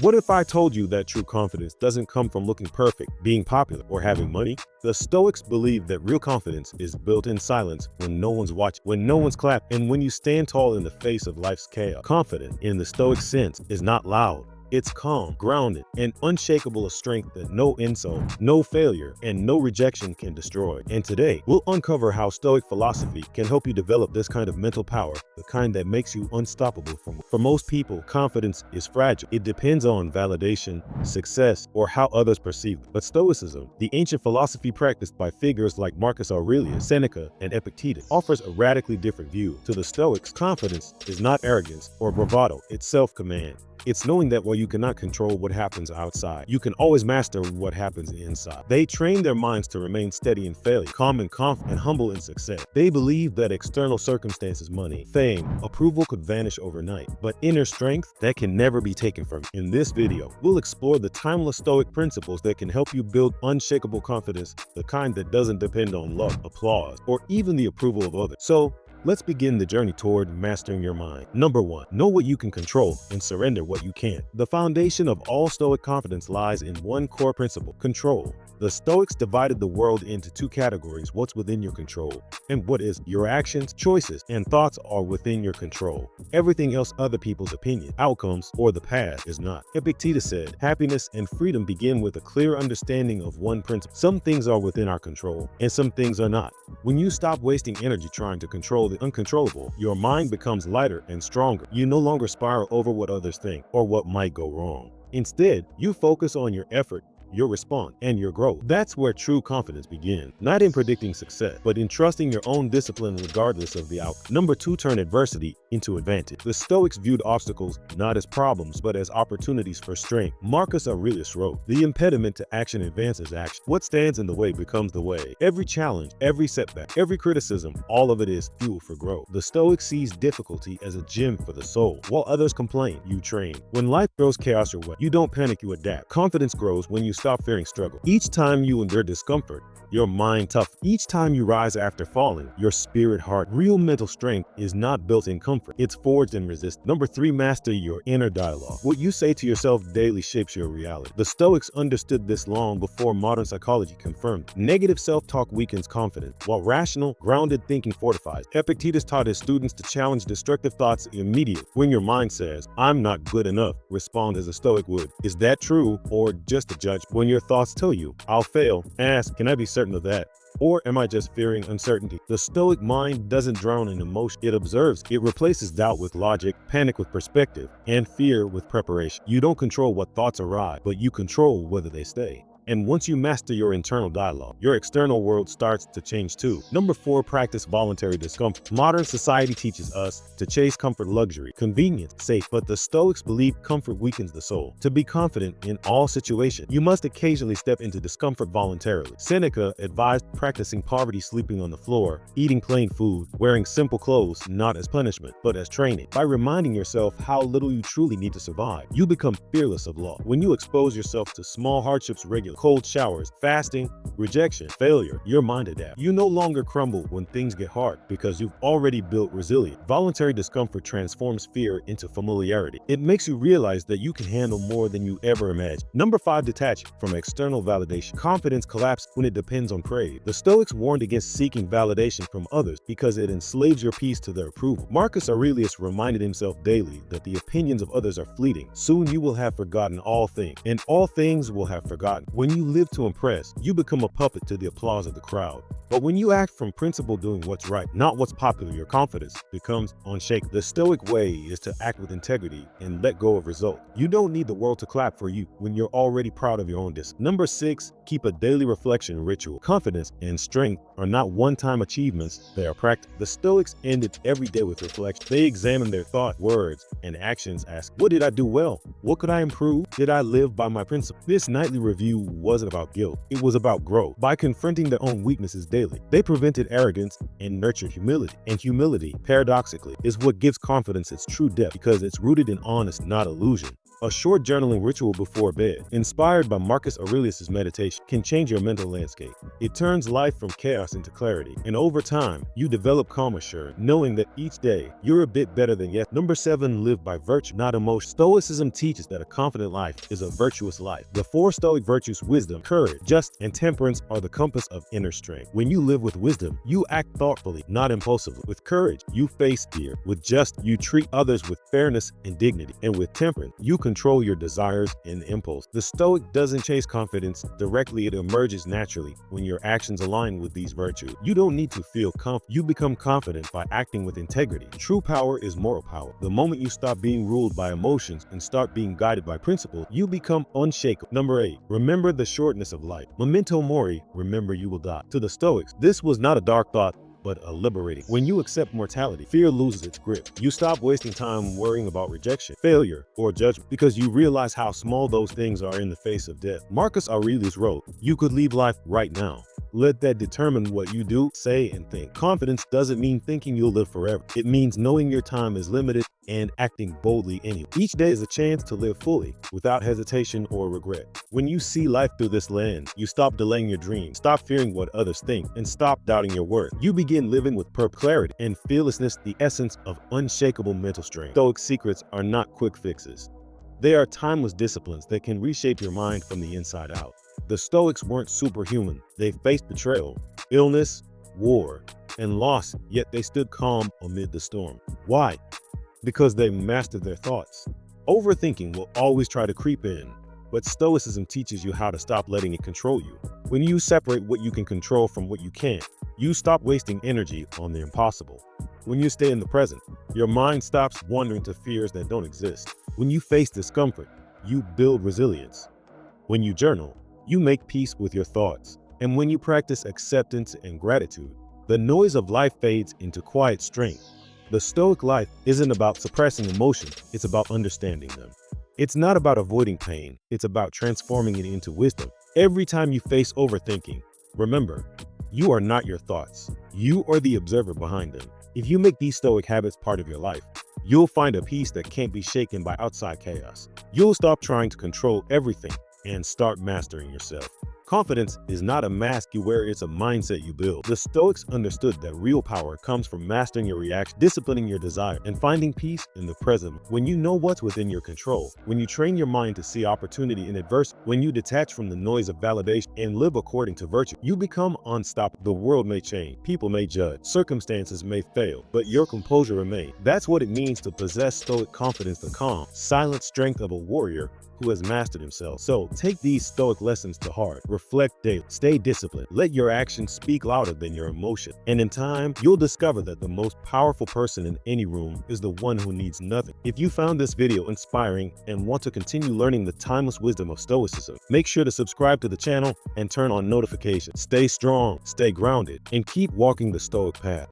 What if I told you that true confidence doesn't come from looking perfect, being popular, or having money? The Stoics believe that real confidence is built in silence when no one's watching, when no one's clapping, and when you stand tall in the face of life's chaos. Confidence, in the Stoic sense, is not loud. It's calm, grounded, and unshakable, a strength that no insult, no failure, and no rejection can destroy. And today, we'll uncover how Stoic philosophy can help you develop this kind of mental power, the kind that makes you unstoppable. For most people, confidence is fragile. It depends on validation, success, or how others perceive it. But Stoicism, the ancient philosophy practiced by figures like Marcus Aurelius, Seneca, and Epictetus, offers a radically different view. To the Stoics, confidence is not arrogance or bravado, it's self-command. It's knowing that while you cannot control what happens outside, you can always master what happens inside. They train their minds to remain steady in failure, calm in confidence, and humble in success. They believe that external circumstances, money, fame, approval could vanish overnight, but inner strength, that can never be taken from you. In this video, we'll explore the timeless Stoic principles that can help you build unshakable confidence, the kind that doesn't depend on luck, applause, or even the approval of others. So, let's begin the journey toward mastering your mind. Number 1, know what you can control and surrender what you can't. The foundation of all Stoic confidence lies in one core principle: control. The Stoics divided the world into two categories: what's within your control and what is. Your actions, choices, and thoughts are within your control. Everything else, other people's opinion, outcomes, or the past, is not. Epictetus said, happiness and freedom begin with a clear understanding of one principle. Some things are within our control and some things are not. When you stop wasting energy trying to control the uncontrollable, your mind becomes lighter and stronger. You no longer spiral over what others think or what might go wrong. Instead, you focus on your effort, your response, and your growth. That's where true confidence begins. Not in predicting success, but in trusting your own discipline regardless of the outcome. Number 2, turn adversity into advantage. The Stoics viewed obstacles not as problems, but as opportunities for strength. Marcus Aurelius wrote, the impediment to action advances action. What stands in the way becomes the way. Every challenge, every setback, every criticism, all of it is fuel for growth. The Stoic sees difficulty as a gem for the soul. While others complain, you train. When life throws chaos your way, you don't panic, you adapt. Confidence grows when you stop fearing struggle. Each time you endure discomfort, your mind tough. Each time you rise after falling, your spirit hardened. Real mental strength is not built in comfort, it's forged in resistance. Number 3, master your inner dialogue. What you say to yourself daily shapes your reality. The Stoics understood this long before modern psychology confirmed it. Negative self-talk weakens confidence, while rational, grounded thinking fortifies. Epictetus taught his students to challenge destructive thoughts immediately. When your mind says, I'm not good enough, respond as a Stoic would. Is that true or just a judgment? When your thoughts tell you, I'll fail, ask, can I be certain of that? Or am I just fearing uncertainty? The Stoic mind doesn't drown in emotion, it observes. It replaces doubt with logic, panic with perspective, and fear with preparation. You don't control what thoughts arrive, but you control whether they stay. And once you master your internal dialogue, your external world starts to change too. Number 4, practice voluntary discomfort. Modern society teaches us to chase comfort, luxury, convenience, safe, but the Stoics believe comfort weakens the soul. To be confident in all situations, you must occasionally step into discomfort voluntarily. Seneca advised practicing poverty, sleeping on the floor, eating plain food, wearing simple clothes, not as punishment, but as training. By reminding yourself how little you truly need to survive, you become fearless of loss. When you expose yourself to small hardships regularly, cold showers, fasting, rejection, failure, your mind adapts. You no longer crumble when things get hard because you've already built resilience. Voluntary discomfort transforms fear into familiarity. It makes you realize that you can handle more than you ever imagined. Number 5, detach from external validation. Confidence collapses when it depends on praise. The Stoics warned against seeking validation from others because it enslaves your peace to their approval. Marcus Aurelius reminded himself daily that the opinions of others are fleeting. Soon you will have forgotten all things, and all things will have forgotten. When you live to impress, you become a puppet to the applause of the crowd. But when you act from principle, doing what's right, not what's popular, your confidence becomes unshakable. The Stoic way is to act with integrity and let go of results. You don't need the world to clap for you when you're already proud of your own discipline. Number 6, keep a daily reflection ritual. Confidence and strength are not one-time achievements, they are practice. The Stoics ended every day with reflection. They examined their thoughts, words, and actions, asking, what did I do well? What could I improve? Did I live by my principles? This nightly review wasn't about guilt, it was about growth. By confronting their own weaknesses daily, they prevented arrogance and nurtured humility. And humility, paradoxically, is what gives confidence its true depth because it's rooted in honesty, not illusion. A short journaling ritual before bed, inspired by Marcus Aurelius' meditation, can change your mental landscape. It turns life from chaos into clarity, and over time, you develop calm assurance, knowing that each day you're a bit better than yesterday. Number 7, live by virtue, not emotion. Stoicism teaches that a confident life is a virtuous life. The 4 Stoic virtues, wisdom, courage, justice, and temperance, are the compass of inner strength. When you live with wisdom, you act thoughtfully, not impulsively. With courage, you face fear. With justice, you treat others with fairness and dignity. And with temperance, you control your desires and impulse. The Stoic doesn't chase confidence directly, it emerges naturally when your actions align with these virtues. You don't need to feel confident. You become confident by acting with integrity. True power is moral power. The moment you stop being ruled by emotions and start being guided by principle, you become unshakable. Number 8, remember the shortness of life. Memento mori, remember you will die. To the Stoics, this was not a dark thought, but a liberating. When you accept mortality, fear loses its grip. You stop wasting time worrying about rejection, failure, or judgment, because you realize how small those things are in the face of death. Marcus Aurelius wrote, "You could leave life right now. Let that determine what you do, say, and think." Confidence doesn't mean thinking you'll live forever. It means knowing your time is limited and acting boldly anyway. Each day is a chance to live fully, without hesitation or regret. When you see life through this lens, you stop delaying your dreams, stop fearing what others think, and stop doubting your worth. You begin living with clarity and fearlessness, the essence of unshakable mental strength. Stoic secrets are not quick fixes. They are timeless disciplines that can reshape your mind from the inside out. The Stoics weren't superhuman. They faced betrayal, illness, war, and loss, yet they stood calm amid the storm. Why? Because they mastered their thoughts. Overthinking will always try to creep in, but Stoicism teaches you how to stop letting it control you. When you separate what you can control from what you can't, you stop wasting energy on the impossible. When you stay in the present, your mind stops wandering to fears that don't exist. When you face discomfort, you build resilience. When you journal, you make peace with your thoughts. And when you practice acceptance and gratitude, the noise of life fades into quiet strength. The Stoic life isn't about suppressing emotions, it's about understanding them. It's not about avoiding pain, it's about transforming it into wisdom. Every time you face overthinking, remember, you are not your thoughts. You are the observer behind them. If you make these Stoic habits part of your life, you'll find a peace that can't be shaken by outside chaos. You'll stop trying to control everything and start mastering yourself. Confidence is not a mask you wear, it's a mindset you build. The Stoics understood that real power comes from mastering your reaction, disciplining your desire, and finding peace in the present. When you know what's within your control, when you train your mind to see opportunity in adversity, when you detach from the noise of validation and live according to virtue, you become unstoppable. The world may change, people may judge, circumstances may fail, but your composure remains. That's what it means to possess Stoic confidence, the calm, silent strength of a warrior who has mastered himself. So take these Stoic lessons to heart. Reflect daily. Stay disciplined. Let your actions speak louder than your emotion. And in time, you'll discover that the most powerful person in any room is the one who needs nothing. If you found this video inspiring and want to continue learning the timeless wisdom of Stoicism, make sure to subscribe to the channel and turn on notifications. Stay strong, stay grounded, and keep walking the Stoic path.